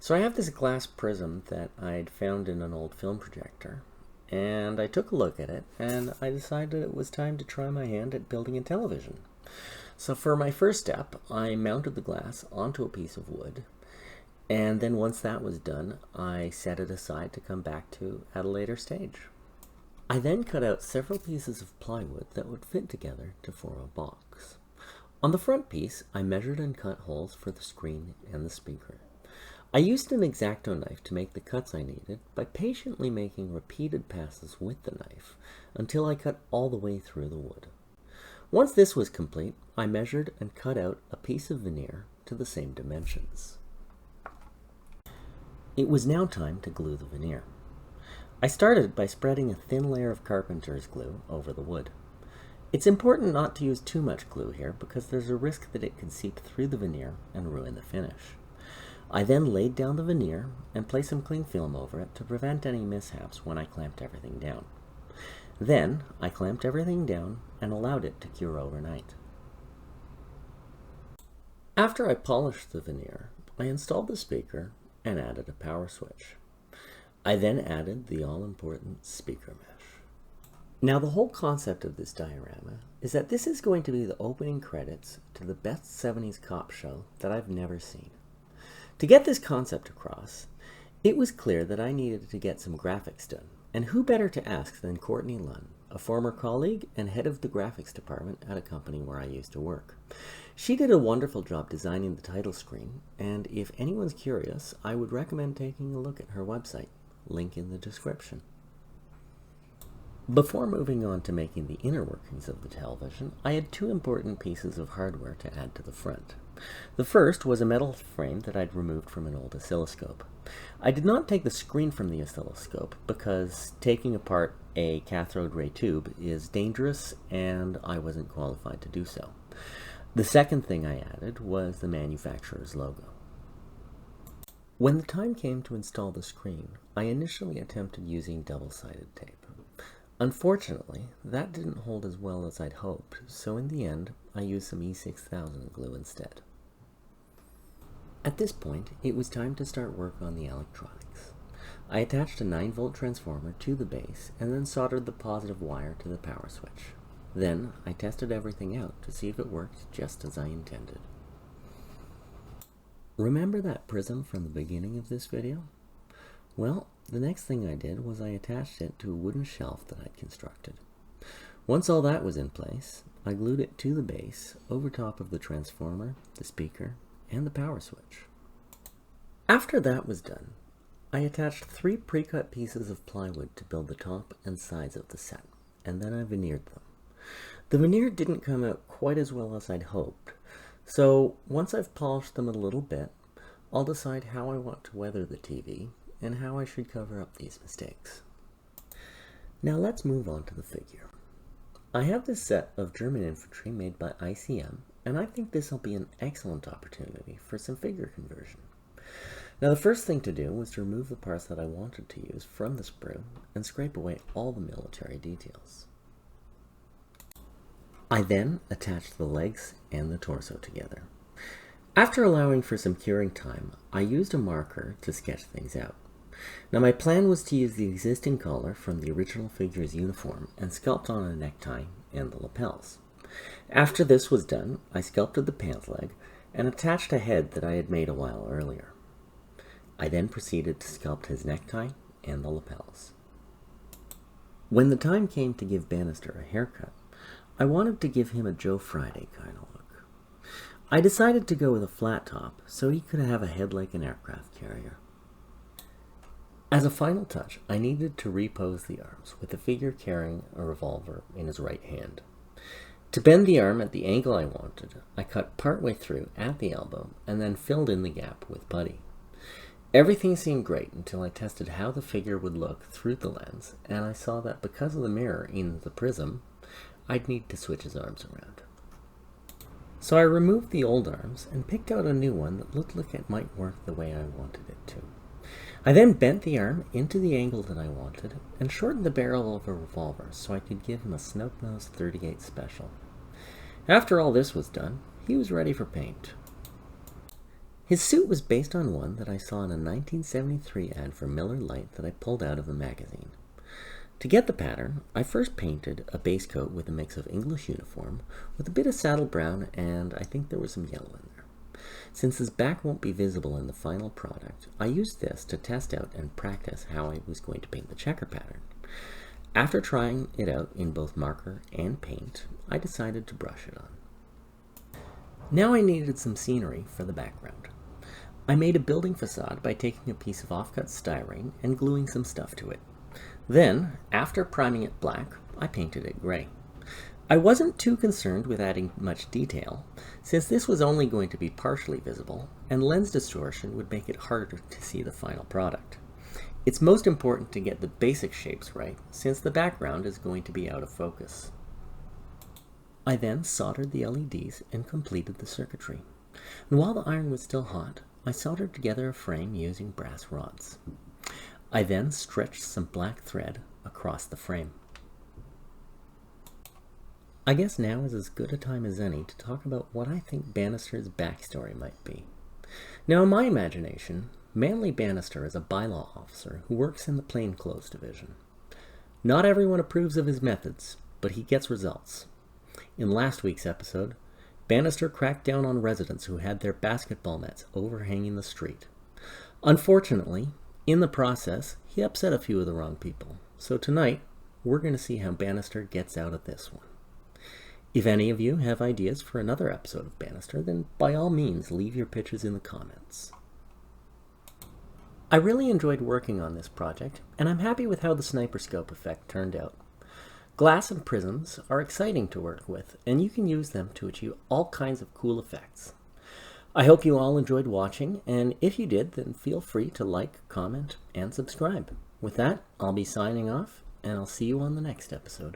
So I have this glass prism that I'd found in an old film projector, and I took a look at it, and I decided it was time to try my hand at building a television. So for my first step, I mounted the glass onto a piece of wood, and then once that was done, I set it aside to come back to at a later stage. I then cut out several pieces of plywood that would fit together to form a box. On the front piece, I measured and cut holes for the screen and the speaker. I used an X-Acto knife to make the cuts I needed by patiently making repeated passes with the knife until I cut all the way through the wood. Once this was complete, I measured and cut out a piece of veneer to the same dimensions. It was now time to glue the veneer. I started by spreading a thin layer of carpenter's glue over the wood. It's important not to use too much glue here because there's a risk that it can seep through the veneer and ruin the finish. I then laid down the veneer and placed some cling film over it to prevent any mishaps when I clamped everything down. Then I clamped everything down and allowed it to cure overnight. After I polished the veneer, I installed the speaker and added a power switch. I then added the all-important speaker mesh. Now the whole concept of this diorama is that this is going to be the opening credits to the best 70s cop show that I've never seen. To get this concept across, it was clear that I needed to get some graphics done, and who better to ask than Courtney Lunn, a former colleague and head of the graphics department at a company where I used to work. She did a wonderful job designing the title screen, and if anyone's curious, I would recommend taking a look at her website, link in the description. Before moving on to making the inner workings of the television, I had two important pieces of hardware to add to the front. The first was a metal frame that I'd removed from an old oscilloscope. I did not take the screen from the oscilloscope because taking apart a cathode ray tube is dangerous and I wasn't qualified to do so. The second thing I added was the manufacturer's logo. When the time came to install the screen, I initially attempted using double-sided tape. Unfortunately, that didn't hold as well as I'd hoped, so in the end, I used some E6000 glue instead. At this point, it was time to start work on the electronics. I attached a 9-volt transformer to the base and then soldered the positive wire to the power switch. Then, I tested everything out to see if it worked just as I intended. Remember that prism from the beginning of this video? Well, the next thing I did was I attached it to a wooden shelf that I'd constructed. Once all that was in place, I glued it to the base over top of the transformer, the speaker, and the power switch. After that was done, I attached 3 pre-cut pieces of plywood to build the top and sides of the set, and then I veneered them. The veneer didn't come out quite as well as I'd hoped, so once I've polished them a little bit, I'll decide how I want to weather the TV and how I should cover up these mistakes. Now let's move on to the figure. I have this set of German infantry made by ICM, and I think this will be an excellent opportunity for some figure conversion. Now the first thing to do was to remove the parts that I wanted to use from the sprue and scrape away all the military details. I then attached the legs and the torso together. After allowing for some curing time, I used a marker to sketch things out. Now my plan was to use the existing collar from the original figure's uniform and sculpt on a necktie and the lapels. After this was done, I sculpted the pant leg and attached a head that I had made a while earlier. I then proceeded to sculpt his necktie and the lapels. When the time came to give Bannister a haircut, I wanted to give him a Joe Friday kind of look. I decided to go with a flat top so he could have a head like an aircraft carrier. As a final touch, I needed to repose the arms with the figure carrying a revolver in his right hand. To bend the arm at the angle I wanted, I cut partway through at the elbow and then filled in the gap with putty. Everything seemed great until I tested how the figure would look through the lens, and I saw that because of the mirror in the prism, I'd need to switch his arms around. So I removed the old arms and picked out a new one that looked like it might work the way I wanted it to. I then bent the arm into the angle that I wanted and shortened the barrel of a revolver so I could give him a snub-nosed .38 special. After all this was done, he was ready for paint. His suit was based on one that I saw in a 1973 ad for Miller Lite that I pulled out of a magazine. To get the pattern, I first painted a base coat with a mix of English uniform with a bit of saddle brown, and I think there was some yellow in there. Since his back won't be visible in the final product, I used this to test out and practice how I was going to paint the checker pattern. After trying it out in both marker and paint, I decided to brush it on. Now I needed some scenery for the background. I made a building facade by taking a piece of offcut styrene and gluing some stuff to it. Then, after priming it black, I painted it gray. I wasn't too concerned with adding much detail, since this was only going to be partially visible, and lens distortion would make it harder to see the final product. It's most important to get the basic shapes right, since the background is going to be out of focus. I then soldered the LEDs and completed the circuitry. And while the iron was still hot, I soldered together a frame using brass rods. I then stretched some black thread across the frame. I guess now is as good a time as any to talk about what I think Bannister's backstory might be. Now, in my imagination, Manly Bannister is a bylaw officer who works in the plainclothes division. Not everyone approves of his methods, but he gets results. In last week's episode, Bannister cracked down on residents who had their basketball nets overhanging the street. Unfortunately, in the process, he upset a few of the wrong people. So tonight, we're going to see how Bannister gets out of this one. If any of you have ideas for another episode of Bannister, then by all means leave your pitches in the comments. I really enjoyed working on this project, and I'm happy with how the sniper scope effect turned out. Glass and prisms are exciting to work with, and you can use them to achieve all kinds of cool effects. I hope you all enjoyed watching, and if you did, then feel free to like, comment, and subscribe. With that, I'll be signing off, and I'll see you on the next episode.